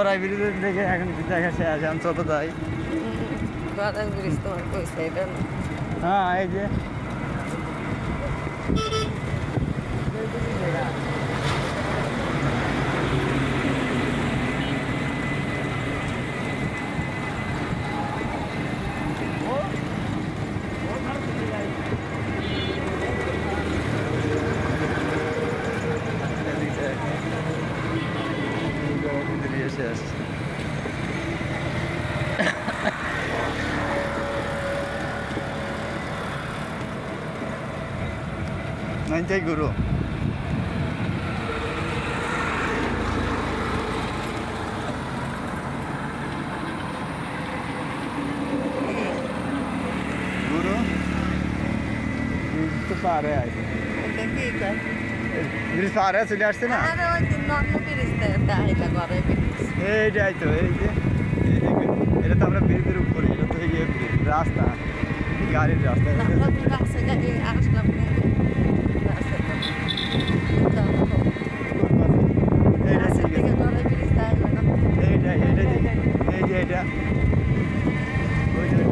গড়াই ব্রিজের দেখে এখন দেখা শেষ এখন ছোট তাই গড়াই ব্রিজ তোমার কইছে এটা না হ্যাঁ এই যে শেষ nanti guru guru itu pare aja এটা কি কয় ini pare sudah আসছে না আরে ওই যে নর্ম ব্রিজ দেয় এটা গড়াই ব্রিজ এইটাই তো এই যে এটা তো আমরা ব্রিজের উপরে এটা তো এই রাস্তা গাড়ির রাস্তা আমরা তো রাস্তা গাড়ি আসলাম এইটা রাস্তা ঠিক থেকে আছে গড়াই ব্রিজ দেয় না এইটা এইটা এই যে এটা ওই যে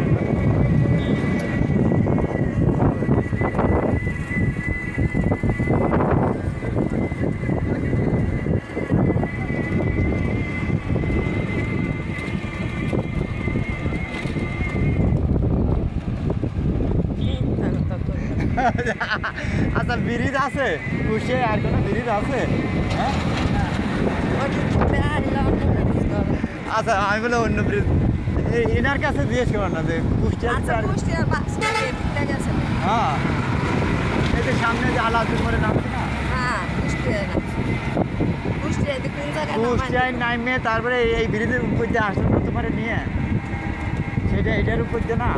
আচ্ছা ব্রিজ আছে কুশে আর কোনো ব্রিজ আছে হ্যাঁ আচ্ছা আমি বলে অন্য ব্রিজ এনার কাছে জিজ্ঞেস করো না যে কুষ্টিয়া হ্যাঁ এই যে সামনে যে আলাদুল করে নামছে না কুষ্টিয়ায় নামে তারপরে এই ব্রিজের উপর দিয়ে আসলে তোমার নিয়ে সেটা এটার উপর দিয়ে না